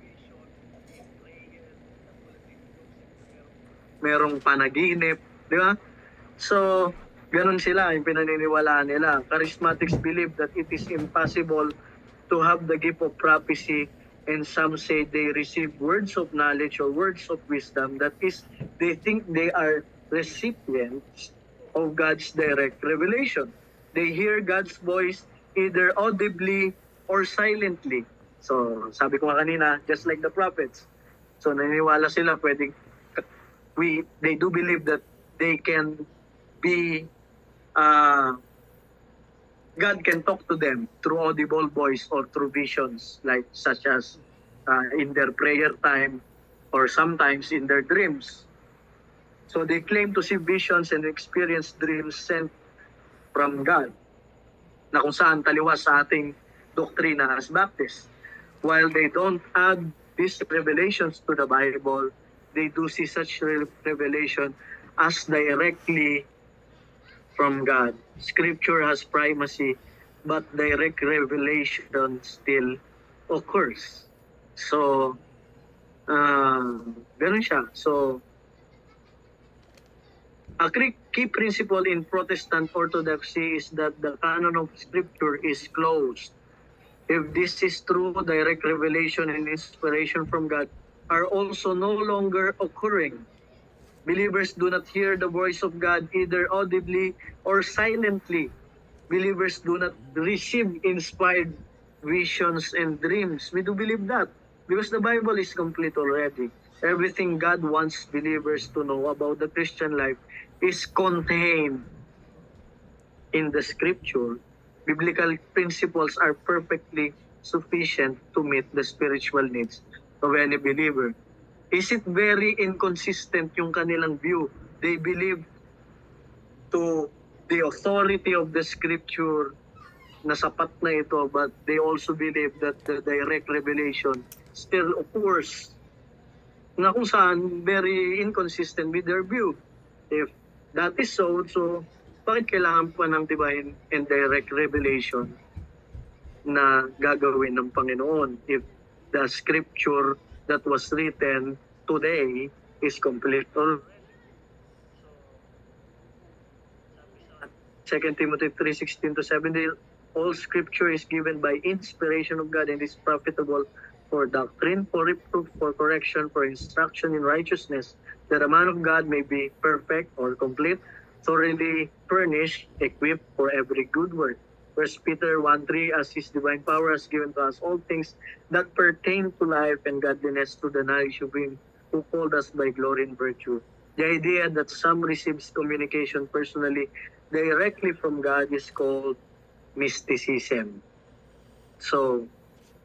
merong panaginip, di ba? So, ganun sila, yung pinaniniwalaan nila. Charismatics believe that it is impossible to have the gift of prophecy, and some say they receive words of knowledge or words of wisdom. That is, they think they are recipients of God's direct revelation. They hear God's voice either audibly or silently. So, sabi ko nga kanina, just like the prophets. So, naniniwala sila they do believe that they can be, God can talk to them through audible voice or through visions, like such as in their prayer time or sometimes in their dreams. So they claim to see visions and experience dreams sent from God, na kung saan taliwas sa ating doktrina as Baptists. While they don't add these revelations to the Bible, they do see such revelation as directly from God. Scripture has primacy, but direct revelation still occurs. So, ganun siya. So, A key principle in Protestant Orthodoxy is that the canon of Scripture is closed. If this is true, direct revelation and inspiration from God are also no longer occurring. Believers do not hear the voice of God either audibly or silently. Believers do not receive inspired visions and dreams. We do believe that because the Bible is complete already. Everything God wants believers to know about the Christian life is contained in the Scripture. Biblical principles are perfectly sufficient to meet the spiritual needs of any believer. Is it very inconsistent yung kanilang view? They believe to the authority of the Scripture na sapat na ito, but they also believe that the direct revelation still occurs, na kung saan very inconsistent with their view. If that is so bakit kailangan pa ng divine and direct revelation na gagawin ng Panginoon if the Scripture that was written today is complete already? 2 Timothy 3:16-17, all Scripture is given by inspiration of God and is profitable for doctrine, for reproof, for correction, for instruction in righteousness, that a man of God may be perfect or complete, thoroughly furnished, equipped for every good work. 1 Peter 1:3, as His divine power has given to us all things that pertain to life and godliness, to the knowledge of Him who called us by glory and virtue. The idea that some receives communication personally directly from God is called mysticism. So,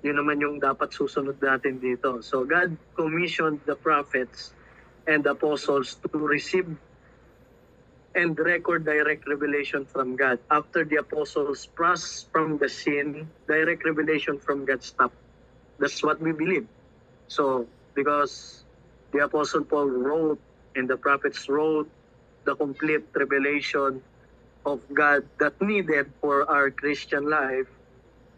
yun naman yung dapat susunod natin dito. So, God commissioned the prophets and the apostles to receive and record direct revelation from God. After the apostles passed from the scene, direct revelation from God stopped. That's what we believe. So, because the Apostle Paul wrote and the prophets wrote the complete revelation of God that needed for our Christian life.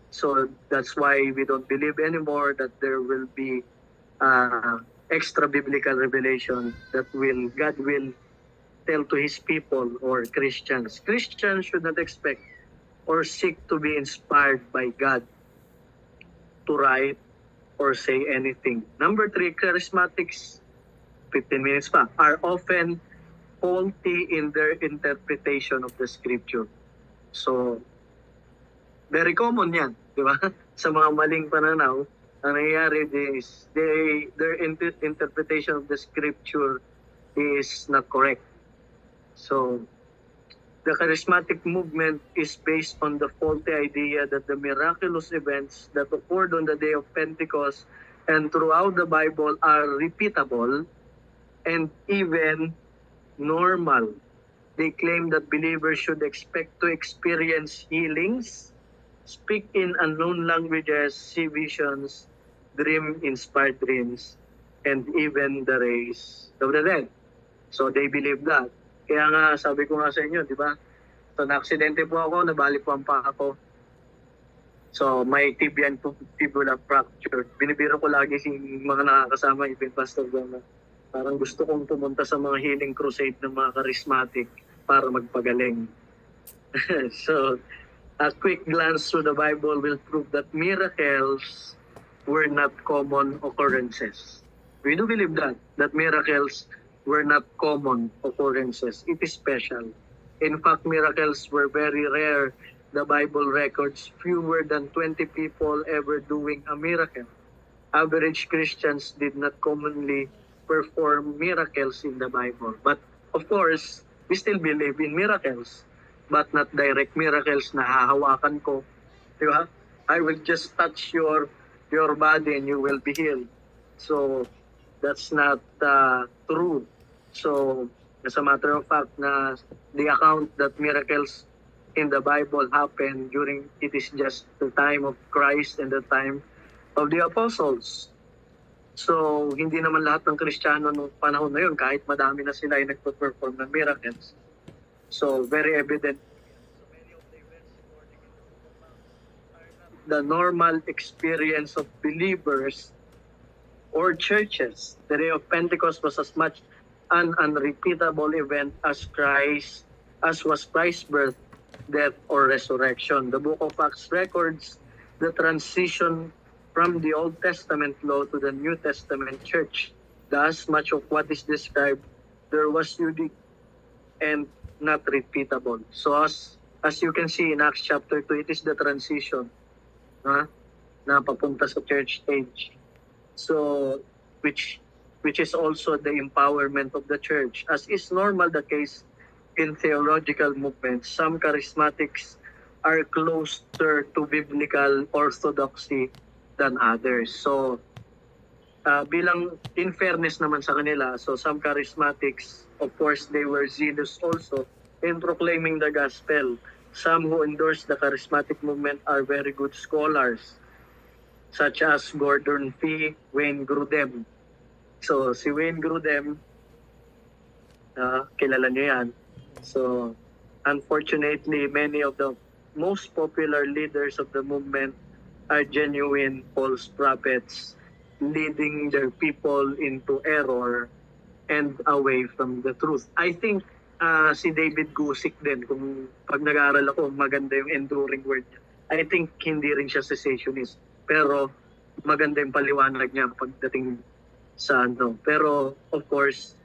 So that's why we don't believe anymore that there will be extra biblical revelation that God will tell to His people or Christians. Christians should not expect or seek to be inspired by God to write or say anything. Number 3, charismatics, 15 minutes pa, are often faulty in their interpretation of the Scripture. So, very common yan, di ba? Sa mga maling pananaw, ang nangyayari is their interpretation of the Scripture is not correct. So, the charismatic movement is based on the faulty idea that the miraculous events that occurred on the day of Pentecost and throughout the Bible are repeatable and even normal. They claim that believers should expect to experience healings, speak in unknown languages, see visions, dream inspired dreams, and even the raise of the dead. So they believe that. Kaya nga sabi ko nga sa inyo, di ba? So na-aksidente po ako, nabali po ang paa ko. So may tibia and fibula fracture. Binibiro ko lagi si mga nakakasama, even Pastor Goma. Parang gusto kong pumunta sa mga healing crusade ng mga charismatic para magpagaling. So, a quick glance through the Bible will prove that miracles were not common occurrences. We do believe that miracles were not common occurrences. It is special. In fact, miracles were very rare. The Bible records fewer than 20 people ever doing a miracle. Average Christians did not commonly perform miracles in the Bible. But of course, we still believe in miracles, but not direct miracles na hahawakan ko. Diba? I will just touch your body and you will be healed. So, that's not true. So, as a matter of fact, na the account that miracles in the Bible happened during, it is just the time of Christ and the time of the apostles. So, hindi naman lahat ng Kristiyano noong panahon na yun, kahit madami na sila ay nagpo-perform ng miracles. So, very evident. The normal experience of believers or churches. The day of Pentecost was as much an unrepeatable event as was Christ's birth, death, or resurrection. The Book of Acts records the transition from the Old Testament law to the New Testament church. Thus, much of what is described there was unique and not repeatable. So as you can see in Acts chapter 2, it is the transition na papunta sa church age. So which is also the empowerment of the church. As is normal the case in theological movements, some charismatics are closer to biblical orthodoxy than others. So bilang in fairness naman sa kanila, so some charismatics, of course, they were zealous also in proclaiming the gospel. Some who endorse the charismatic movement are very good scholars, such as Gordon Fee, Wayne Grudem. So si Wayne Grudem, kilala niyo yan. So unfortunately, many of the most popular leaders of the movement are genuine false prophets, leading their people into error and away from the truth. I think si David Gusick din, kung pag nag-aaral ako, maganda yung enduring word niya. I think hindi rin siya cessationist, pero maganda yung paliwanag niya pagdating sa ano. Pero of course,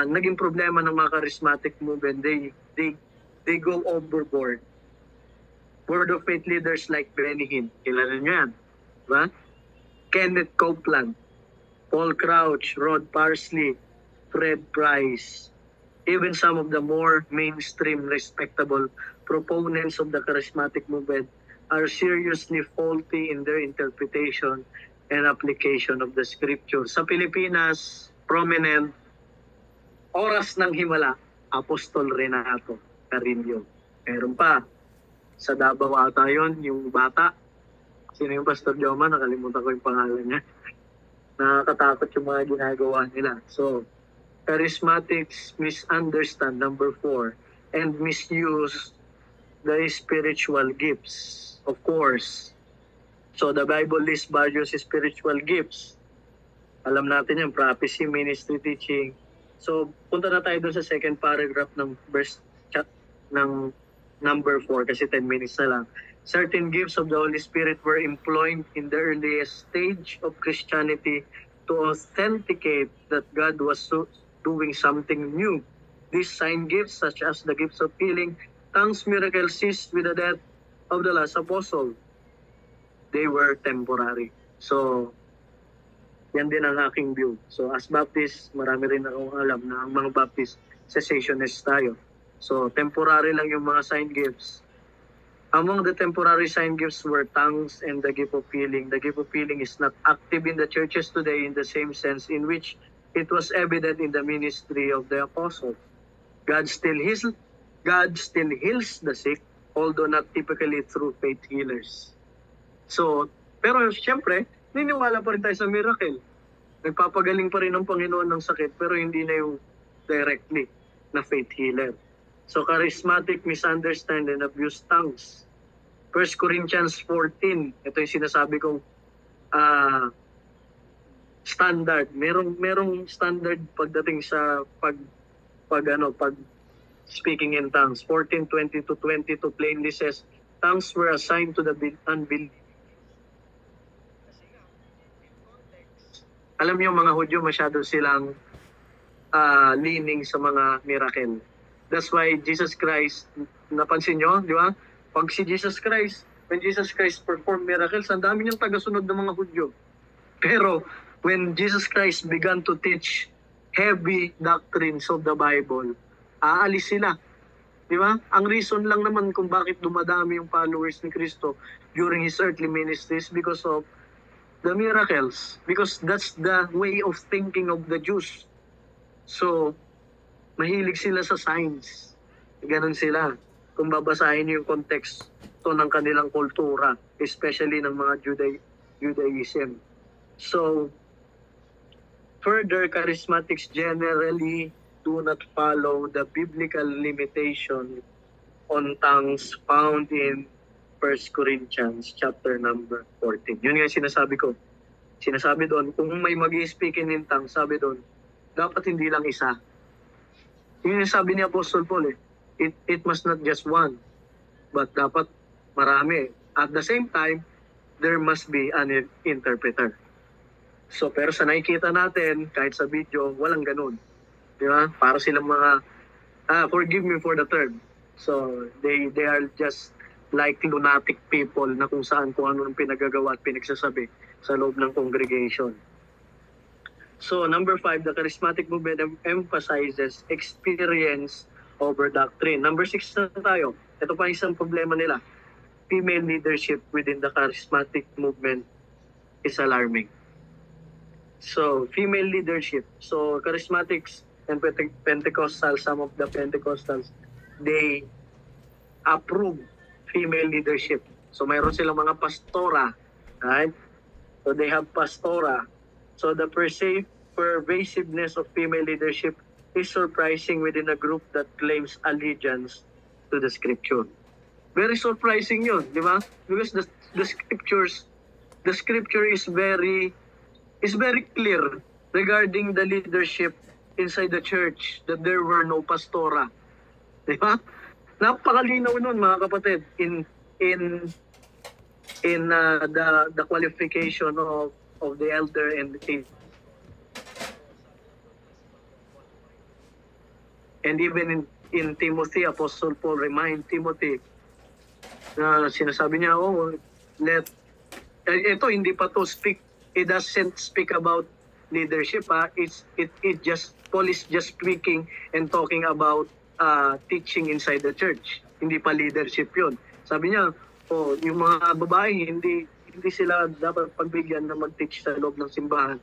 naging problema ng mga charismatic movement, they go overboard. Word of faith leaders like Benny Hinn, kilala niyo yan, diba? Kenneth Copeland, Paul Crouch, Rod Parsley, Fred Price, even some of the more mainstream respectable proponents of the charismatic movement are seriously faulty in their interpretation and application of the scripture. Sa Pilipinas, prominent, Oras ng Himala, Apostol Renato Carillo. Meron pa, sa Davao ata yun, yung bata. Sino yung Pastor Joma? Nakalimutan ko yung pangalan niya. Nakakatakot yung mga ginagawa nila. So, charismatics misunderstand, number 4, and misuse the spiritual gifts, of course. So, the Bible lists various spiritual gifts. Alam natin yung prophecy, ministry, teaching. So, punta na tayo dun sa second paragraph ng verse ng number 4 kasi 10 minutes na lang. Certain gifts of the Holy Spirit were employed in the earliest stage of Christianity to authenticate that God was doing something new. These sign gifts, such as the gifts of healing, tongues, miracles, ceased with the death of the last apostle. They were temporary. So, yan din ang aking view. So, as Baptist, marami rin akong alam na ang mga Baptist, cessationist tayo. So, temporary lang yung mga sign gifts. Among the temporary sign gifts were tongues and the gift of healing. The gift of healing is not active in the churches today in the same sense in which it was evident in the ministry of the apostles. God still heals the sick, although not typically through faith healers. So, pero siyempre, niniwala pa rin tayo sa miracle. Nagpapagaling pa rin ng Panginoon ng sakit, pero hindi na yung directly na faith healer. So, charismatic misunderstand and abuse tongues. 1 Corinthians 14, ito yung sinasabi kong standard. Merong standard pagdating sa pag speaking in tongues. 14:20-22 plainly says, tongues were assigned to the unbelieving. Alam niyo mga Hudyo, masyado silang leaning sa mga miracle. That's why Jesus Christ, napansin nyo, di ba? When Jesus Christ performed miracles, ang dami niyang tagasunod ng mga Hudyo. Pero when Jesus Christ began to teach heavy doctrines of the Bible, aalis sila. Di ba? Ang reason lang naman kung bakit dumadami yung followers ni Kristo during His earthly ministries because of the miracles. Because that's the way of thinking of the Jews. So, mahilig sila sa signs. Ganon sila. Kung babasahin niyo yung context to ng kanilang kultura, especially ng mga Judaism. So, further, charismatics generally do not follow the biblical limitation on tongues found in 1 Corinthians chapter number 14. Yun nga sinasabi ko. Sinasabi doon, kung may mag-i-speak in tongues, sabi doon, dapat hindi lang isa. Yun yung sabi ni Apostle Paul it must not just one, but dapat marami. At the same time, there must be an interpreter. So, pero sa nakikita natin, kahit sa video, walang ganun. Di ba? Para silang mga, forgive me for the term. So, they are just like lunatic people na kung saan kung ano pinagagawa at pinagsasabi sa loob ng congregation. So, number 5, the charismatic movement emphasizes experience over doctrine. Number 6 na tayo. Ito pa isang problema nila. Female leadership within the charismatic movement is alarming. So, female leadership. So, charismatics and Pentecostals, some of the Pentecostals, they approve female leadership. So, mayroon silang mga pastora, right? So, they have pastora. So, the pervasiveness of female leadership is surprising within a group that claims allegiance to the scripture. Very surprising yun, di ba? Because the scripture is very clear regarding the leadership inside the church, that there were no pastora. Di ba? Napakalinaw nun, mga kapatid, in the qualification of the elder and even in Timothy, Apostle Paul remind Timothy na sinasabi niya, ito hindi pa to speak, it doesn't speak about leadership, Paul is just speaking and talking about teaching inside the church. Hindi pa leadership yun. Sabi niya, yung mga babae, hindi sila dapat pagbigyan na mag-teach sa loob ng simbahan.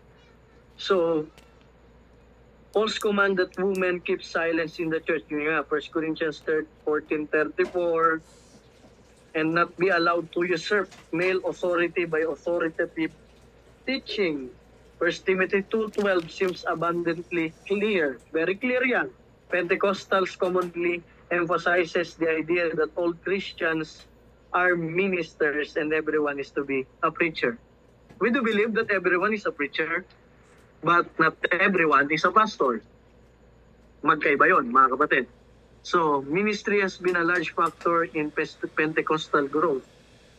So, Paul's command that women keep silence in the church. Yun nga, 1 Corinthians 14:34, and not be allowed to usurp male authority by authoritative teaching. 1 Timothy 2:12 seems abundantly clear. Very clear yan. Pentecostals commonly emphasizes the idea that all Christians are ministers and everyone is to be a preacher. We do believe that everyone is a preacher, but not everyone is a pastor. Magkaiba yun, mga kapatid. So, ministry has been a large factor in Pentecostal growth,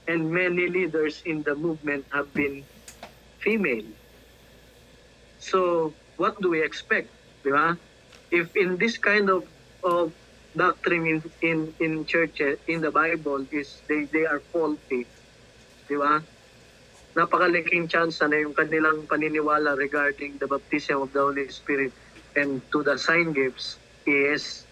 and many leaders in the movement have been female. So, what do we expect? Di ba? If in this kind of doctrine in churches, in the Bible, is they are faulty. Di ba? Napakalaking chance na yung kanilang paniniwala regarding the baptism of the Holy Spirit and to the sign gifts is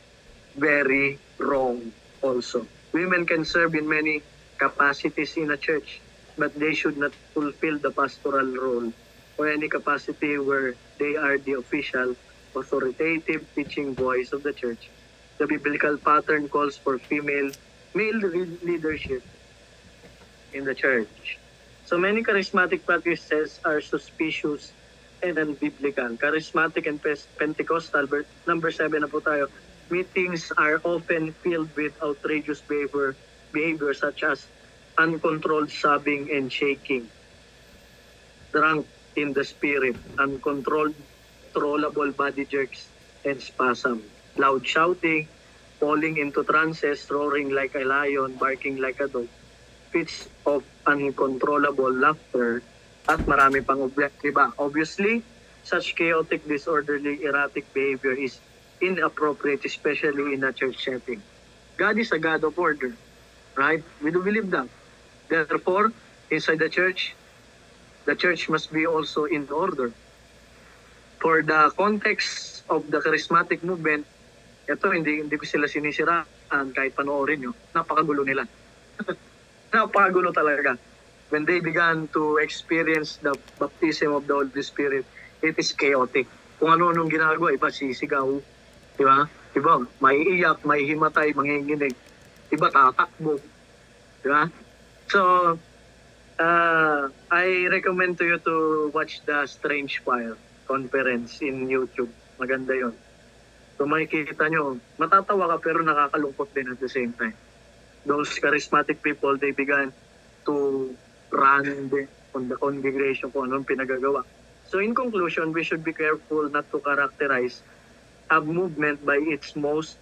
very wrong also. Women can serve in many capacities in a church, but they should not fulfill the pastoral role or any capacity where they are the official, authoritative teaching voice of the church. The biblical pattern calls for male leadership in the church. So many charismatic practices are suspicious and unbiblical. Charismatic and Pentecostal, number 7 na po tayo, meetings are often filled with outrageous behavior such as uncontrolled sobbing and shaking, drunk in the spirit, uncontrollable body jerks and spasm, loud shouting, falling into trances, roaring like a lion, barking like a dog, fits of uncontrollable laughter, at marami pang iba. Obviously, such chaotic, disorderly, erratic behavior is inappropriate, especially in a church setting. God is a God of order, right? We do believe that. Therefore, inside the church must be also in order. For the context of the charismatic movement, ito hindi ko sila sinisiraan kahit panoorin nyo. Napakagulo nila. Napakagulo talaga. When they began to experience the baptism of the Holy Spirit, it is chaotic. Kung ano-anong ginagawa, iba sisigaw, di ba? Iba, may iyak, may himatay, manginginig. Iba tatakbo. Di ba? So, I recommend to you to watch the Strange Fire conference in YouTube. Maganda yon. So makikita nyo, matatawa ka pero nakakalungkot din at the same time. Those charismatic people, they began to run on the congregation kung anong pinagagawa. So in conclusion, we should be careful not to characterize a movement by its most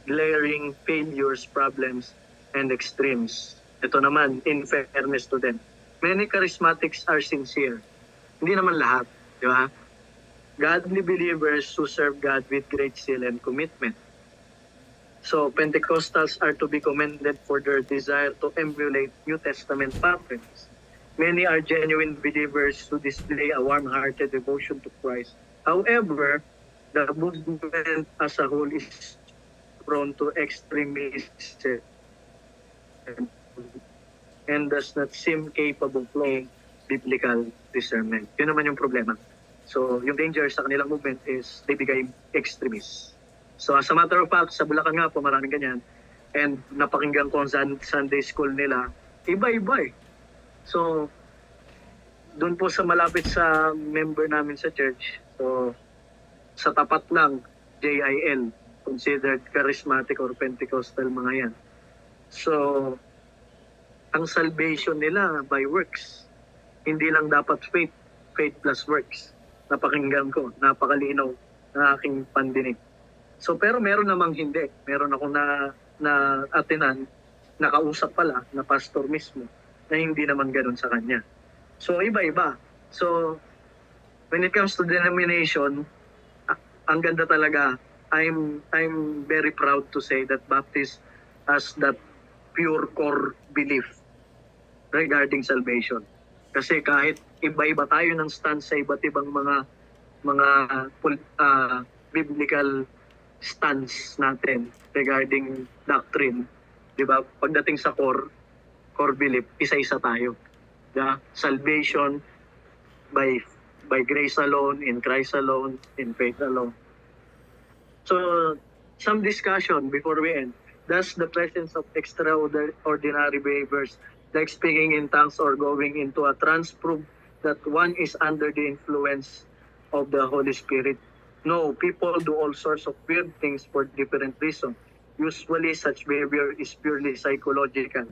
glaring failures, problems, and extremes. Ito naman, in fairness to them. Many charismatics are sincere. Hindi naman lahat, di ba? Godly believers who serve God with great zeal and commitment. So, Pentecostals are to be commended for their desire to emulate New Testament patterns. Many are genuine believers who display a warm-hearted devotion to Christ. However, the movement as a whole is prone to extremism and does not seem capable of flowing biblical discernment. Yun naman yung problema. So, yung danger sa kanilang movement is they become extremists. So, as a matter of fact, sa Bulacan nga po, maraming ganyan. And napakinggan ko ang Sunday school nila, iba-iba eh. So, doon po sa malapit sa member namin sa church, so, sa tapat lang, JIL, considered charismatic or Pentecostal mga yan. So, ang salvation nila by works. Hindi lang dapat faith, faith plus works. Napakinggan ko, napakalinaw na aking pandinig. So, pero meron namang hindi. Meron ako na atinan, nakausap pala, na pastor mismo, na hindi naman ganun sa kanya. So, iba-iba. So, when it comes to denomination, ang ganda talaga. I'm very proud to say that Baptist has that pure core belief regarding salvation. Kasi kahit iba-iba tayo ng stance sa iba't ibang mga biblical stance natin regarding doctrine, 'di ba? Pagdating sa core belief, isa-isa tayo. The salvation by grace alone, in Christ alone, in faith alone. So, some discussion before we end. Does the presence of extraordinary behaviors, like speaking in tongues or going into a trance, prove that one is under the influence of the Holy Spirit? No, people do all sorts of weird things for different reasons. Usually, such behavior is purely psychological.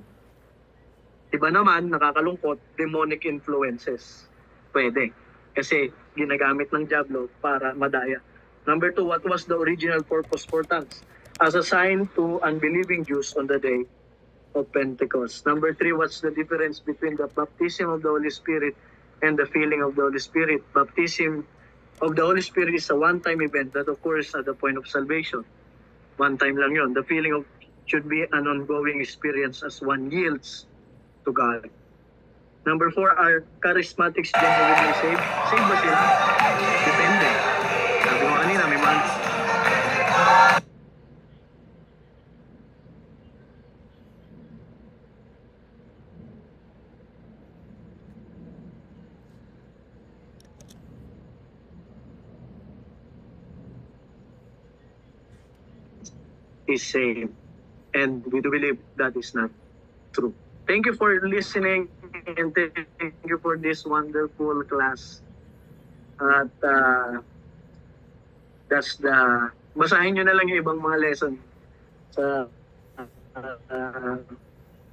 Iba naman, nakakalungkot, demonic influences. Pwede. Kasi ginagamit ng diablo para madaya. Number 2, what was the original purpose for tongues? As a sign to unbelieving Jews on the day of Pentecost. Number 3, what's the difference between the baptism of the Holy Spirit and the filling of the Holy Spirit? Baptism of the Holy Spirit is a one-time event that occurs at the point of salvation. One time lang yun. The feeling of should be an ongoing experience as one yields to God. Number 4, are charismatics genuinely saved? Saved ba sila? Depende. Sabi mo kanina, may months. Is saved. And we do believe that is not true. Thank you for listening and thank you for this wonderful class. At that's the... Basahin nyo na lang yung ibang mga lesson sa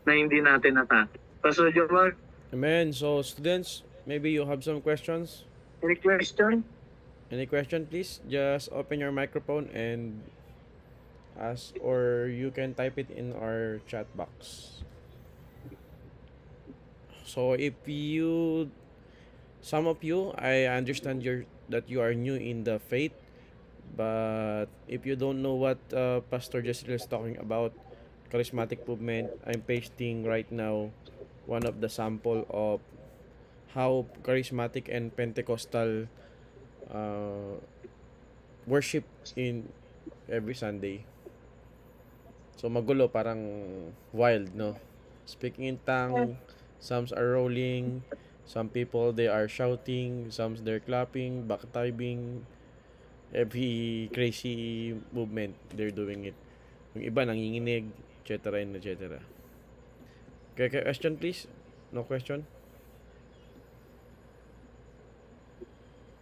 na hindi natin natapos. Pastor Jomar? Amen. So, students, maybe you have some questions? Any question? Any question, please? Just open your microphone and ask, or you can type it in our chat box. So if you, some of you, I understand that you are new in the faith, but if you don't know what Pastor Jessica is talking about, charismatic movement, I'm pasting right now one of the sample of how charismatic and Pentecostal worship in every Sunday. So magulo, parang wild, no? Speaking in tongue, some are rolling, some people they are shouting, some they're clapping, backtyping, every crazy movement they're doing it. Yung iba nanginginig, etc. and etc. Okay, question please? No question?